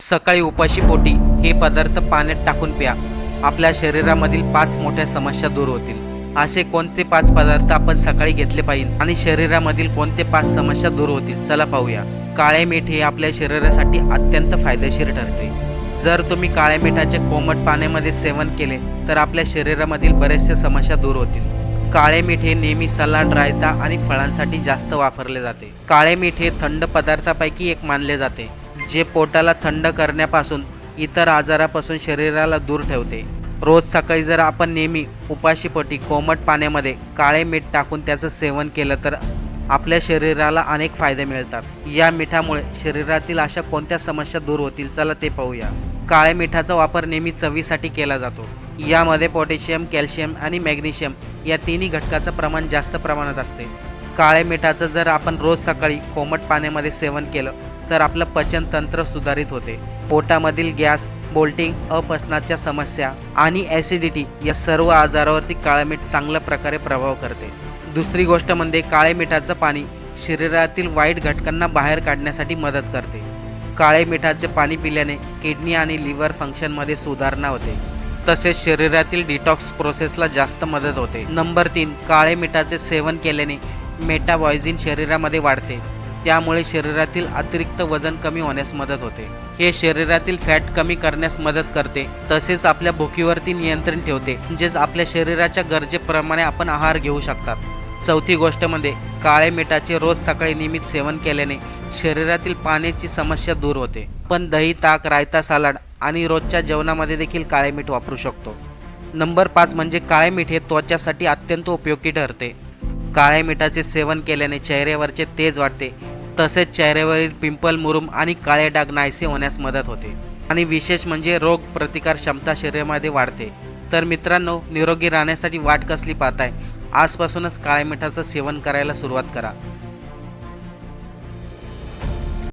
सकाळी उपाशी पोटी हे पदार्थ पाण्यात टाकून प्या. आपल्या शरीरामधील 5 मोठ्या समस्या दूर होतील. असे कोणते 5 पदार्थ आपण सकाळी घेतले पाहिजे आणि शरीरामधील कोणते 5 समस्या दूर होतील, चला पाहूया. काळे मीठ हे आपल्या शरीरासाठी अत्यंत फायदेशीर ठरते. जर तुम्ही काळ्या मिठाचे कोमट पाण्यामध्ये सेवन केले तर आपल्या शरीरामधील बऱ्याचशा समस्या दूर होतील. काळे मीठ हे नेहमी सलाड, रायता आणि फळांसाठी जास्त वापरले जाते. काळे मीठ हे थंड पदार्थापैकी एक मानले जाते, जे पोटाला थंड करण्यापासून इतर आजारापासून शरीराला दूर ठेवते. रोज सकाळी जर आपण नेहमी उपाशीपोटी कोमट पाण्यामध्ये काळे मीठ टाकून त्याचं सेवन केलं तर आपल्या शरीराला अनेक फायदे मिळतात. या मिठामुळे शरीरातील अशा कोणत्या समस्या दूर होतील, चला ते पाहूया. काळ्या मिठाचा वापर नेहमी चवीसाठी केला जातो. यामध्ये पोटॅशियम, कॅल्शियम आणि मॅग्नेशियम या तिन्ही घटकाचं प्रमाण जास्त प्रमाणात असते. काळ्या मिठाचं जर आपण रोज सकाळी कोमट पाण्यामध्ये सेवन केलं तर आपलं पचनतंत्र सुधारित होते. पोटामधील गॅस, बोल्टिंग, अपचनाच्या समस्या आणि ॲसिडिटी या सर्व आजारावरती काळे मीठ चांगल्या प्रकारे प्रभाव करते. दुसरी गोष्ट म्हणजे काळे मिठाचं पाणी शरीरातील वाईट घटकांना बाहेर काढण्यासाठी मदत करते. काळे मिठाचे पाणी पिल्याने किडनी आणि लिव्हर फंक्शनमध्ये सुधारणा होते. तसेच शरीरातील डिटॉक्स प्रोसेसला जास्त मदत होते. नंबर 3, काळे मिठाचे सेवन केल्याने मेटाबॉलिझम शरीरामध्ये वाढते. त्यामुळे शरीरातील अतिरिक्त वजन कमी होण्यास मदत होते. हे शरीरातील फॅट कमी करण्यास मदत करते. तसेच आपल्या भुकीवरती नियंत्रण ठेवते. म्हणजेच आपल्या शरीराच्या गरजेप्रमाणे आपण आहार घेऊ शकतात. चौथी गोष्ट म्हणजे काळे मिठाचे रोज सकाळी नियमित सेवन केल्याने शरीरातील पाण्याची समस्या दूर होते. पण दही, ताक, रायता, सलाड आणि रोजच्या जेवणामध्ये देखील काळे मीठ वापरू शकतो. नंबर 5 म्हणजे काळे मीठ हे त्वचासाठी अत्यंत उपयोगी ठरते. काळ्या मिठाचे सेवन केल्याने चेहऱ्यावरचे तेज वाढते. तसेच चेहऱ्यावरील पिंपल, मुरूम आणि काळे डाग नाहीसे होण्यास मदत होते. आणि विशेष म्हणजे रोग प्रतिकार क्षमता शरीरामध्ये वाढते. तर मित्रांनो, निरोगी राहण्यासाठी वाट कसली पाहताय? आजपासूनच काळ्या मिठाचं सेवन करायला सुरुवात करा.